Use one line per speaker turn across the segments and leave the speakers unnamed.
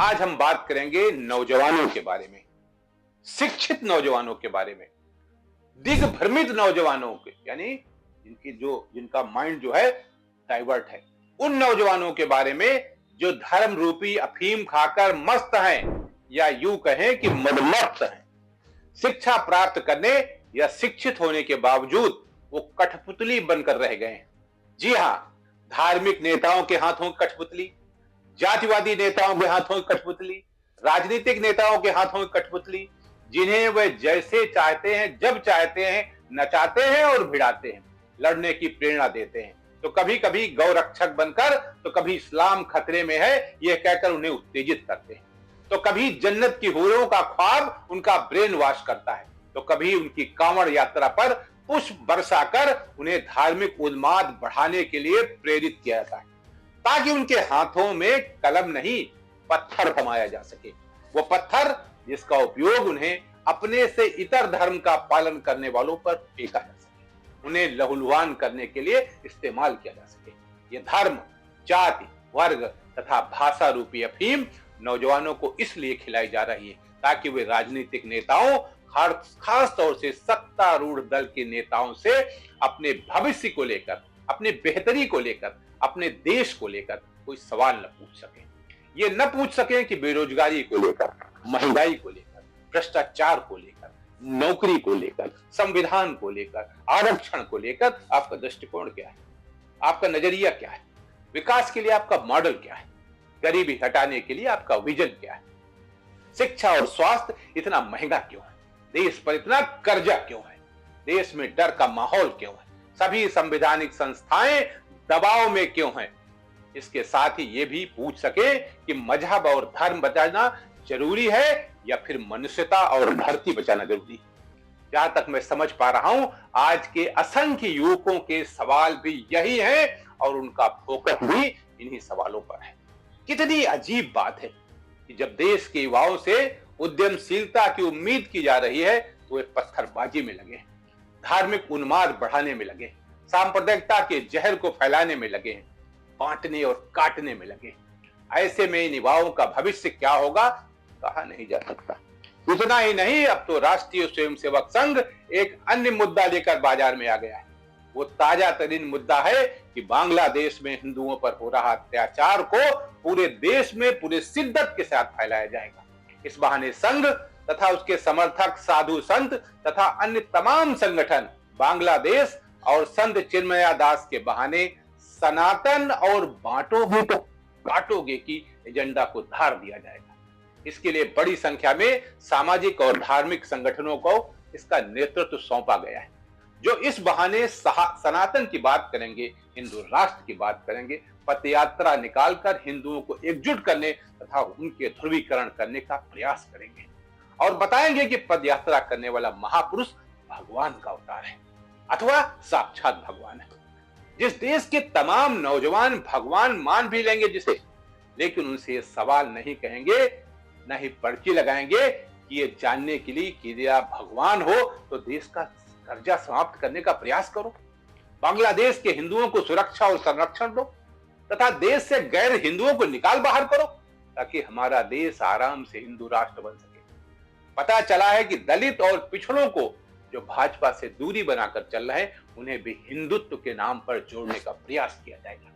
आज हम बात करेंगे नौजवानों के बारे में, शिक्षित नौजवानों के बारे में, दिग्भ्रमित नौजवानों के, यानी जिनका माइंड जो है डाइवर्ट है, उन नौजवानों के बारे में जो धर्म रूपी अफीम खाकर मस्त हैं, या यूं कहें कि मदमस्त हैं। शिक्षा प्राप्त करने या शिक्षित होने के बावजूद वो कठपुतली बनकर रह गए हैं। जी हां, धार्मिक नेताओं के हाथों की कठपुतली, जातिवादी नेताओं के हाथों की कठपुतली, राजनीतिक नेताओं के हाथों की कठपुतली, जिन्हें वे जैसे चाहते हैं, जब चाहते हैं नचाते हैं और भिड़ाते हैं, लड़ने की प्रेरणा देते हैं। तो कभी कभी गौरक्षक बनकर, तो कभी इस्लाम खतरे में है यह कहकर उन्हें उत्तेजित करते हैं, तो कभी जन्नत की हूरों का ख्वाब उनका ब्रेन वॉश करता है, तो कभी उनकी कांवड़ यात्रा पर पुष्प बरसाकर उन्हें धार्मिक उन्माद बढ़ाने के लिए प्रेरित किया जाता है, ताकि उनके हाथों में कलम नहीं पत्थर थमाया जा सके। वो पत्थर जिसका उपयोग उन्हें अपने से इतर धर्म का पालन करने वालों पर फेंका जा सके, उन्हें लहूलुहान करने के लिए इस्तेमाल किया जा सके। ये धर्म, जाति, वर्ग तथा भाषा रूपी अफीम नौजवानों को इसलिए खिलाई जा रही है ताकि वे राजनीतिक नेताओं, खास तौर से सत्तारूढ़ दल के नेताओं से अपने भविष्य को लेकर, अपने बेहतरी को लेकर, अपने देश को लेकर कोई सवाल न पूछ सके। ये न पूछ सके कि बेरोजगारी को लेकर, महंगाई को लेकर, भ्रष्टाचार को लेकर, नौकरी को लेकर, संविधान को लेकर, आरक्षण को लेकर आपका दृष्टिकोण क्या है, आपका नजरिया क्या है, विकास के लिए आपका मॉडल क्या है, गरीबी हटाने के लिए आपका विजन क्या है, शिक्षा और स्वास्थ्य इतना महंगा क्यों है, देश पर इतना कर्जा क्यों है, देश में डर का माहौल क्यों है, सभी संवैधानिक संस्थाएं दबाव में क्यों हैं। इसके साथ ही ये भी पूछ सके कि मजहब और धर्म बचाना जरूरी है या फिर मनुष्यता और धरती बचाना जरूरी है। जहां तक मैं समझ पा रहा हूं, आज के असंख्य युवकों के सवाल भी यही है और उनका फोकस भी इन्हीं सवालों पर है। कितनी अजीब बात है कि जब देश के युवाओं से उद्यमशीलता की उम्मीद की जा रही है तो वे पत्थरबाजी में लगे, धार्मिक उन्माद बढ़ाने में लगे, सांप्रदायिकता के जहर को फैलाने में लगे, बांटने और काटने में लगे। ऐसे में इन युवाओं का भविष्य क्या होगा कहा नहीं जा सकता। इतना ही नहीं, अब तो राष्ट्रीय स्वयंसेवक संघ एक अन्य मुद्दा लेकर बाजार में आ गया है। वो ताजा तरीन मुद्दा है कि बांग्लादेश में हिंदुओं पर हो रहा अत्याचार को पूरे देश में पूरे शिद्दत के साथ फैलाया जाएगा। इस बहाने संघ तथा उसके समर्थक साधु संत तथा अन्य तमाम संगठन बांग्लादेश और संत चिन्मया दास के बहाने सनातन और बांटोगे तो काटोगे की एजेंडा को धार दिया जाएगा। इसके लिए बड़ी संख्या में सामाजिक और धार्मिक संगठनों को इसका नेतृत्व सौंपा गया है, जो इस बहाने सनातन की बात करेंगे, हिंदू राष्ट्र की बात करेंगे, पदयात्रा निकालकर हिंदुओं को एकजुट करने तथा उनके ध्रुवीकरण करने का प्रयास करेंगे और बताएंगे कि पदयात्रा करने वाला महापुरुष भगवान का अवतार है अथवा साक्षात भगवान है। जिस देश के तमाम नौजवान भगवान मान भी लेंगे जिसे, लेकिन उनसे सवाल नहीं कहेंगे, न ही पर्ची लगाएंगे कि ये जानने के लिए कि यदि आप भगवान हो तो देश का कर्जा समाप्त करने का प्रयास करो, बांग्लादेश के हिंदुओं को सुरक्षा और संरक्षण दो तथा देश से गैर हिंदुओं को निकाल बाहर करो, ताकि हमारा देश आराम से हिंदू राष्ट्र बन सके। पता चला है कि दलित और पिछड़ों को जो भाजपा से दूरी बनाकर चल रहे हैं, उन्हें भी हिंदुत्व के नाम पर जोड़ने का प्रयास किया जाएगा।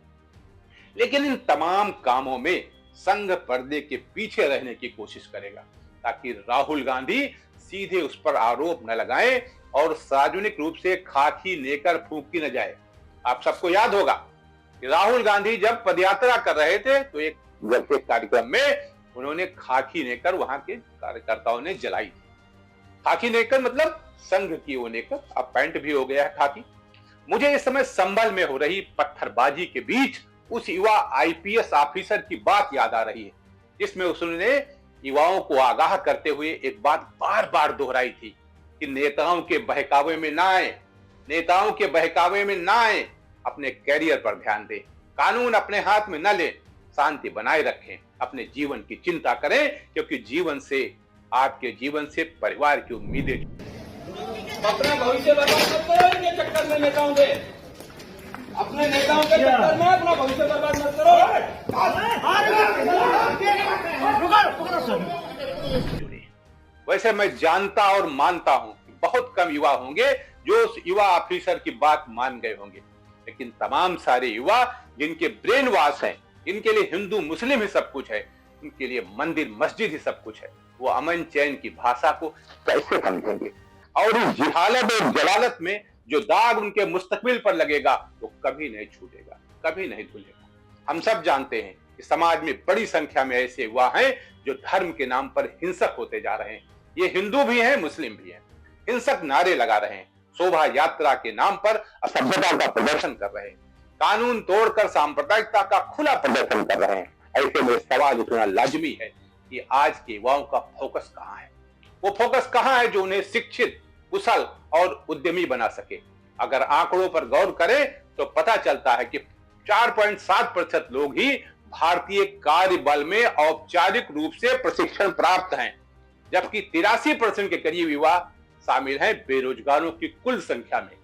लेकिन इन तमाम कामों में संघ पर्दे के पीछे रहने की कोशिश करेगा, ताकि राहुल गांधी सीधे उस पर आरोप न लगाएं और सार्वजनिक रूप से खाकी लेकर फूंकी न जाए। आप सबको याद होगा कि राहुल गांधी जब पदयात्रा कर रहे थे तो एक कार्यक्रम में उन्होंने खाकी लेकर वहां के कार्यकर्ताओं ने जलाई थी। खाकी लेकर मतलब संघ की वो लेकर, अब पैंट भी हो गया है खाकी। मुझे इस समय संभल में हो रही पत्थरबाजी के बीच उस युवा आईपीएस ऑफिसर की बात याद आ रही है, जिसमें उसने युवाओं को आगाह करते हुए एक बात बार बार दोहराई थी कि नेताओं के बहकावे में ना आए, नेताओं के बहकावे में ना आए, अपने कैरियर पर ध्यान दें, कानून अपने हाथ में न लें, शांति बनाए रखें, अपने जीवन की चिंता करें, क्योंकि जीवन से, आपके जीवन से परिवार की उम्मीदें।
अपना भविष्य बर्बाद मत करो इनके चक्कर में, नेताओं के, अपने नेताओं के चक्कर में अपना भविष्य बर्बाद मत करो।
सही।
वैसे मैं जानता और मानता हूं कि बहुत कम युवा होंगे जो उस युवा ऑफिसर की बात मान गए होंगे, लेकिन तमाम सारे युवा जिनके ब्रेन वॉश है, इनके लिए हिंदू मुस्लिम ही सब कुछ है, उनके लिए मंदिर मस्जिद ही सब कुछ है, वो अमन चैन की भाषा को कैसे समझेंगे? और इस जिहालत और जलालत में जो दाग उनके मुस्तकबिल पर लगेगा वो कभी नहीं छूटेगा, कभी नहीं धुलेगा। हम सब जानते हैं कि समाज में बड़ी संख्या में ऐसे युवा हैं जो धर्म के नाम पर हिंसक होते जा रहे हैं। ये हिंदू भी हैं, मुस्लिम भी हैं। हिंसक नारे लगा रहे हैं, शोभा यात्रा के नाम पर असभ्यता का प्रदर्शन कर रहे हैं, कानून तोड़कर सांप्रदायिकता का खुला प्रदर्शन कर रहे हैं। ऐसे में सवाल उठना लाजमी है कि आज के युवाओं का फोकस कहां है? वो फोकस कहां है जो उन्हें शिक्षित, कुशल और उद्यमी बना सके? अगर आंकड़ों पर गौर करें तो पता चलता है कि 4.7% लोग ही भारतीय कार्य बल में औपचारिक रूप से प्रशिक्षण प्राप्त हैं, जबकि 83% के करीब युवा शामिल हैं बेरोजगारों की कुल संख्या में।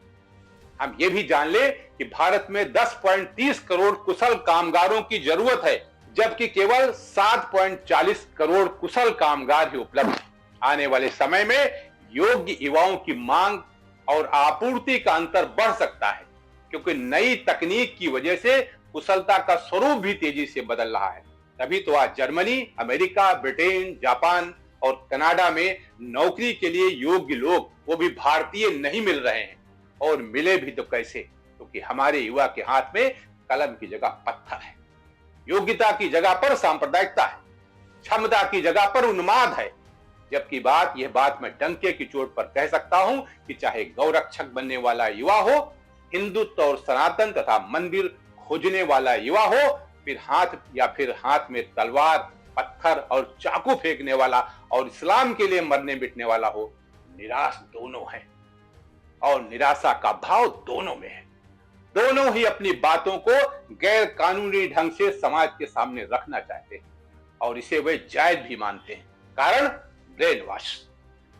हम ये भी जान ले कि भारत में 10.30 करोड़ कुशल कामगारों की जरूरत है, जबकि केवल 7.40 करोड़ कुशल कामगार ही उपलब्ध हैं। आने वाले समय में योग्य युवाओं की मांग और आपूर्ति का अंतर बढ़ सकता है, क्योंकि नई तकनीक की वजह से कुशलता का स्वरूप भी तेजी से बदल रहा है। तभी तो आज जर्मनी, अमेरिका, ब्रिटेन, जापान और कनाडा में नौकरी के लिए योग्य लोग, वो भी भारतीय, नहीं मिल रहे हैं। और मिले भी तो कैसे? क्योंकि हमारे युवा के हाथ में कलम की जगह पत्थर है, योग्यता की जगह पर सांप्रदायिकता है, क्षमता की जगह पर उन्माद है। जबकि यह बात मैं डंके की चोट पर कह सकता हूं कि चाहे गौरक्षक बनने वाला युवा हो, हिंदुत्व और सनातन तथा मंदिर खोजने वाला युवा हो, फिर हाथ में तलवार, पत्थर और चाकू फेंकने वाला और इस्लाम के लिए मरने मिटने वाला हो, निराश दोनों है और निराशा का भाव दोनों में है। दोनों ही अपनी बातों को गैर कानूनी ढंग से समाज के सामने रखना चाहते हैं और इसे वे जायज भी मानते हैं। कारण ब्रेन वॉश।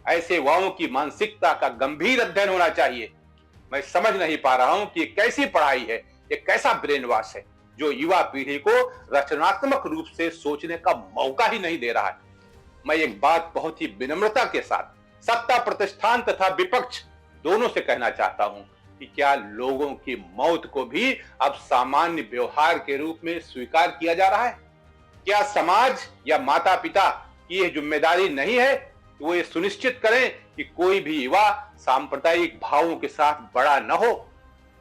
ऐसे युवाओं की मानसिकता का गंभीर अध्ययन होना चाहिए। मैं समझ नहीं पा रहा हूं कि ये कैसी पढ़ाई है, ये कैसा ब्रेन वॉश है जो युवा पीढ़ी को रचनात्मक रूप से सोचने का मौका ही नहीं दे रहा है। मैं एक बात बहुत ही विनम्रता के साथ सत्ता प्रतिष्ठान तथा विपक्ष दोनों से कहना चाहता हूं कि क्या लोगों की मौत को भी अब सामान्य व्यवहार के रूप में स्वीकार किया जा रहा है? क्या समाज या माता पिता की यह जिम्मेदारी नहीं है कि वो ये सुनिश्चित करें कि कोई भी युवा सांप्रदायिक भावों के साथ बड़ा न हो?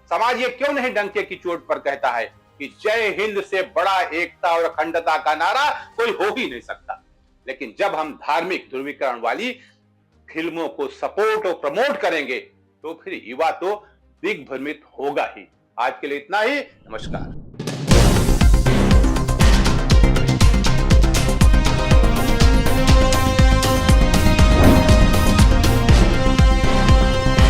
समाज ये क्यों नहीं डंके की चोट पर कहता है कि जय हिंद से बड़ा एकता और अखंडता का नारा कोई हो ही नहीं सकता? लेकिन जब हम धार्मिक ध्रुवीकरण वाली फिल्मों को सपोर्ट और प्रमोट करेंगे तो फिर युवा तो दिग्भ्रमित होगा ही। आज के लिए इतना ही। नमस्कार।